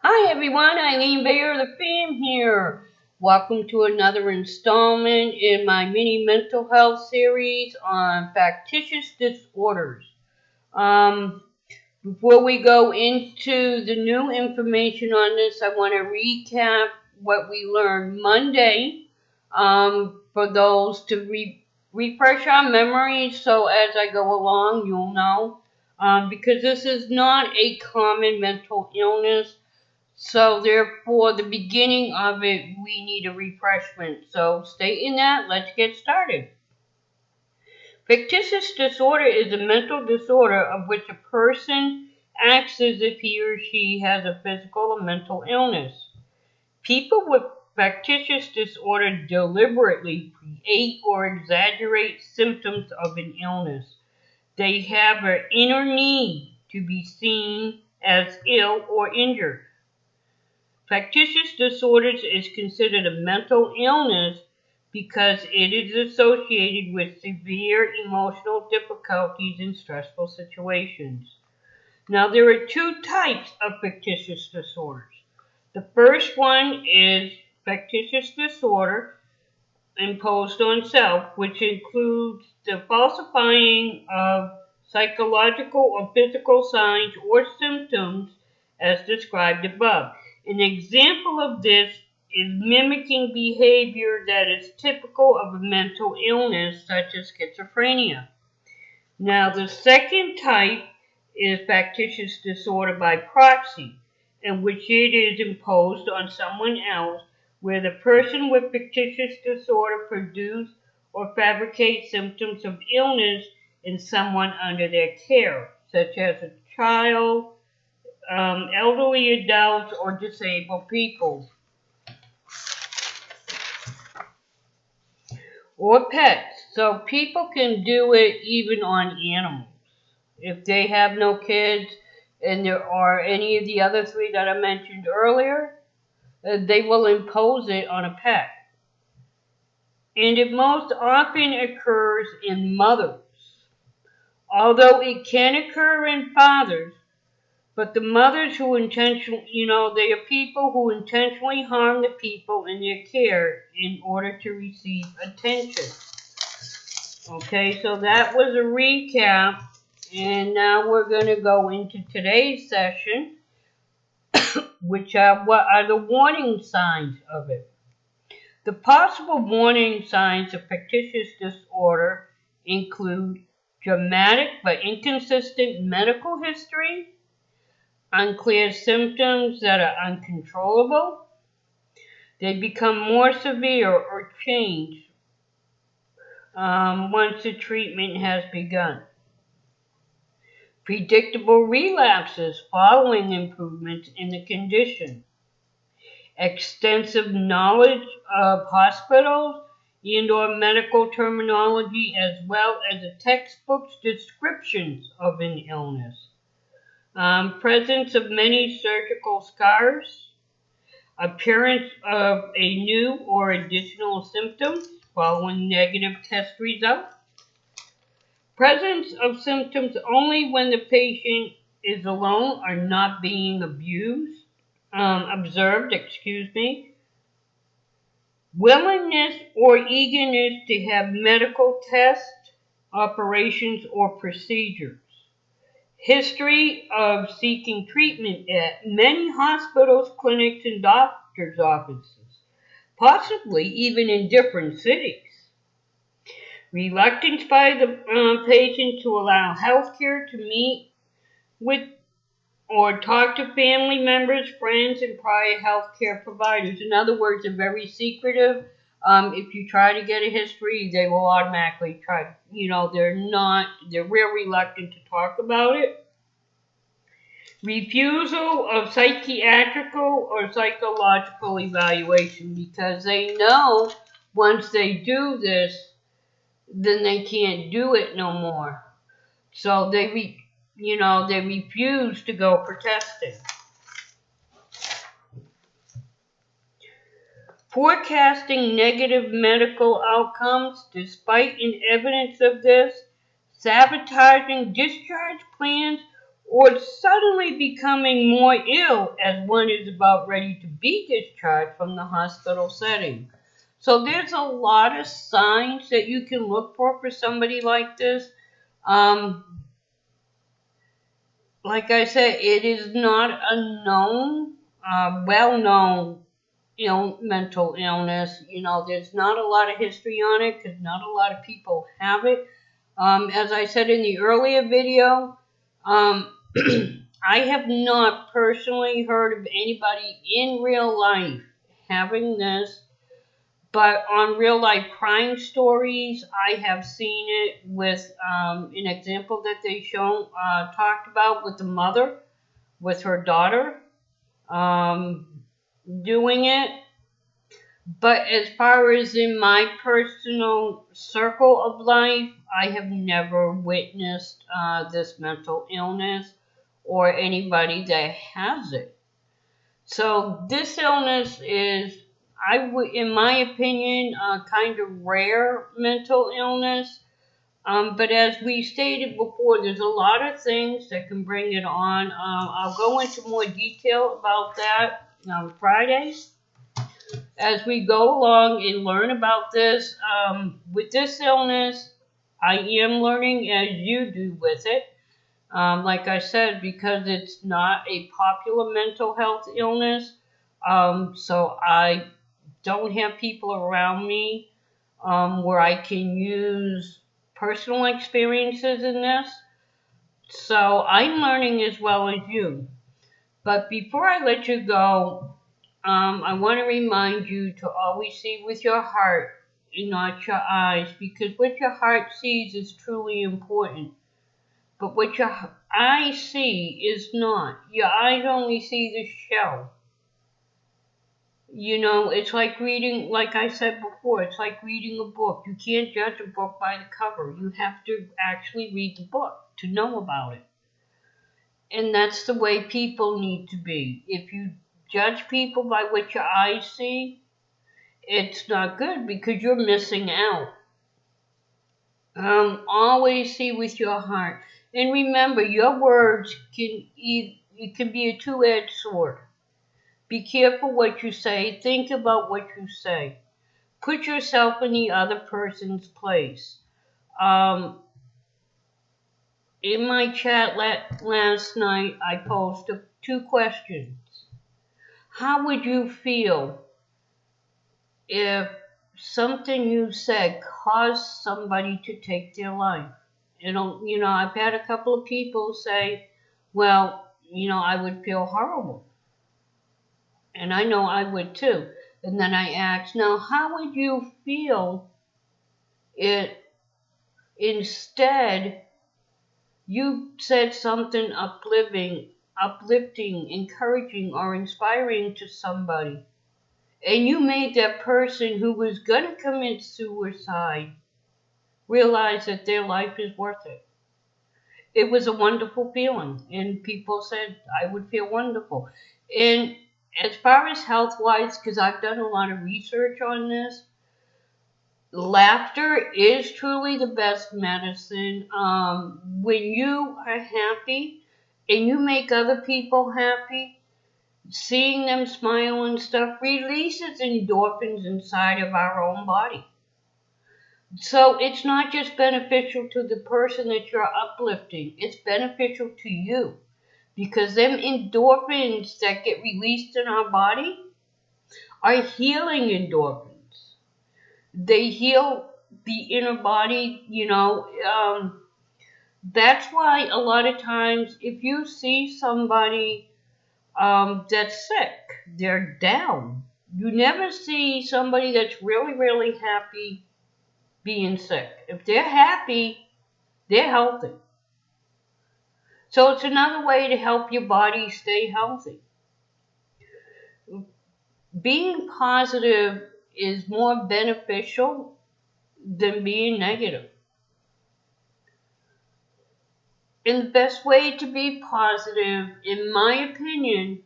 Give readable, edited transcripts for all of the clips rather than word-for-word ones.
Hi everyone, Eileen Bayer, the fam here. Welcome to another installment in my mini mental health series on factitious disorders. Um, Before we go into the new information on this, I want to recap what we learned Monday for those to refresh our memories so as I go along, you'll know. Because this is not a common mental illness. So therefore, the beginning of it, we need a refreshment. So stating that, let's get started. Factitious disorder is a mental disorder of which a person acts as if he or she has a physical or mental illness. People with factitious disorder deliberately create or exaggerate symptoms of an illness. They have an inner need to be seen as ill or injured. Factitious disorders is considered a mental illness because it is associated with severe emotional difficulties in stressful situations. Now, there are two types of factitious disorders. The first one is factitious disorder imposed on self, which includes the falsifying of psychological or physical signs or symptoms as described above. An example of this is mimicking behavior that is typical of a mental illness such as schizophrenia. Now, the second type is factitious disorder by proxy, in which it is imposed on someone else, where the person with factitious disorder produce or fabricate symptoms of illness in someone under their care, such as a child, elderly adults, or disabled people, or pets. So people can do it even on animals. If they have no kids and there are any of the other three that I mentioned earlier, they will impose it on a pet. And it most often occurs in mothers, although it can occur in fathers. But the mothers who intentionally, they are people who intentionally harm the people in their care in order to receive attention. Okay, so that was a recap, and now we're going to go into today's session, which are what are the warning signs of it. The possible warning signs of factitious disorder include dramatic but inconsistent medical history, unclear symptoms that are uncontrollable. They become more severe or change once the treatment has begun. Predictable relapses following improvements in the condition. Extensive knowledge of hospitals and/or medical terminology, as well as a textbook's descriptions of an illness. Presence of many surgical scars, appearance of a new or additional symptom following negative test results, presence of symptoms only when the patient is alone or not being observed, willingness or eagerness to have medical tests, operations, or procedures. History of seeking treatment at many hospitals, clinics, and doctor's offices, possibly even in different cities. Reluctance by the patient to allow healthcare to meet with or talk to family members, friends, and prior healthcare providers. In other words, they're very secretive. If you try to get a history, they will automatically try. They're real reluctant to talk about it. Refusal of psychiatrical or psychological evaluation, because they know once they do this, then they can't do it no more. So they refuse to go for testing. Forecasting negative medical outcomes despite evidence of this, sabotaging discharge plans, or suddenly becoming more ill as one is about ready to be discharged from the hospital setting. So there's a lot of signs that you can look for somebody like this. Um, like I said, it is not a known, well-known mental illness. There's not a lot of history on it because not a lot of people have it. As I said in the earlier video, um, I have not personally heard of anybody in real life having this, but on real life crime stories, I have seen it with an example that they talked about with the mother, with her daughter doing it. But as far as in my personal circle of life, I have never witnessed this mental illness or anybody that has it. So this illness is, in my opinion, a kind of rare mental illness. But as we stated before, there's a lot of things that can bring it on. I'll go into more detail about that on Friday as we go along and learn about this. With this illness, I am learning as you do with it. Like I said, because it's not a popular mental health illness, so I don't have people around me where I can use personal experiences in this. So I'm learning as well as you. But before I let you go, I want to remind you to always see with your heart and not your eyes, because what your heart sees is truly important. But what your eyes see is not. Your eyes only see the shell. It's like reading, like I said before, it's like reading a book. You can't judge a book by the cover. You have to actually read the book to know about it. And that's the way people need to be. If you judge people by what your eyes see, it's not good because you're missing out. Always see with your heart. And remember, your words it can be a two-edged sword. Be careful what you say. Think about what you say. Put yourself in the other person's place. In my chat last night, I posted 2 questions. How would you feel if something you said caused somebody to take their life? I've had a couple of people say, well, I would feel horrible. And I know I would too. And then I asked, now, how would you feel if instead you said something uplifting, encouraging, or inspiring to somebody, and you made that person who was going to commit suicide realize that their life is worth it? It was a wonderful feeling, and people said I would feel wonderful. And as far as health-wise, because I've done a lot of research on this, laughter is truly the best medicine. When you are happy and you make other people happy, seeing them smile and stuff releases endorphins inside of our own body. So it's not just beneficial to the person that you're uplifting, it's beneficial to you. Because them endorphins that get released in our body are healing endorphins. They heal the inner body, That's why a lot of times if you see somebody that's sick, they're down. You never see somebody that's really, really happy being sick. If they're happy, they're healthy. So it's another way to help your body stay healthy. Being positive is more beneficial than being negative. And the best way to be positive, in my opinion,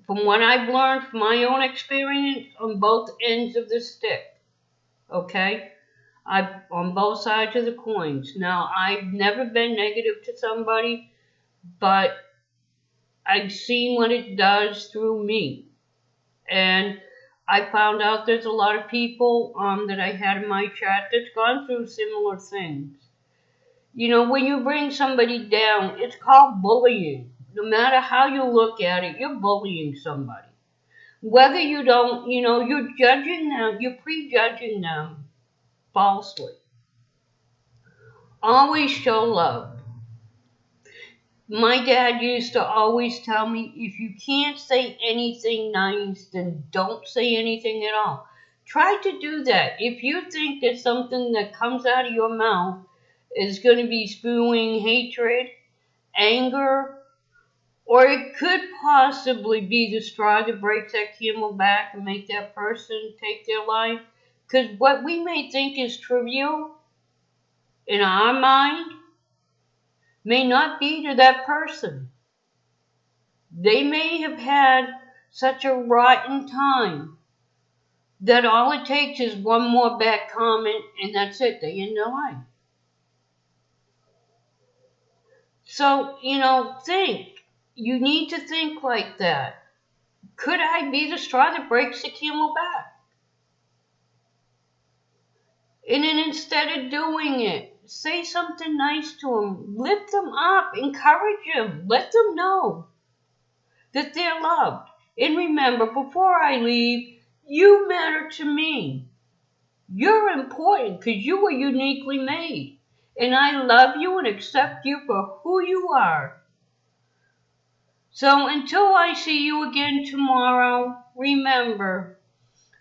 from what I've learned from my own experience on both ends of the stick, okay? On both sides of the coins. Now, I've never been negative to somebody, but I've seen what it does through me. And I found out there's a lot of people that I had in my chat that's gone through similar things. You know, when you bring somebody down, it's called bullying. No matter how you look at it, you're bullying somebody. Whether you don't, you know, you're judging them, you're prejudging them falsely. Always show love. My dad used to always tell me, if you can't say anything nice, then don't say anything at all. Try to do that. If you think that something that comes out of your mouth is going to be spewing hatred, anger, or it could possibly be the straw that breaks that camel back and make that person take their life. Because what we may think is trivial in our mind may not be to that person. They may have had such a rotten time that all it takes is one more bad comment and that's it. They end their life. So, you know, think. You need to think like that. Could I be the straw that breaks the camel back? And then instead of doing it, say something nice to them. Lift them up. Encourage them. Let them know that they're loved. And remember, before I leave, you matter to me. You're important because you were uniquely made. And I love you and accept you for who you are. So until I see you again tomorrow, remember,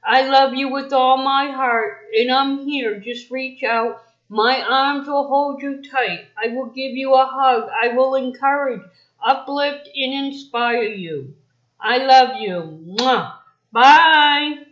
I love you with all my heart and I'm here. Just reach out. My arms will hold you tight. I will give you a hug. I will encourage, uplift, and inspire you. I love you. Mwah. Bye.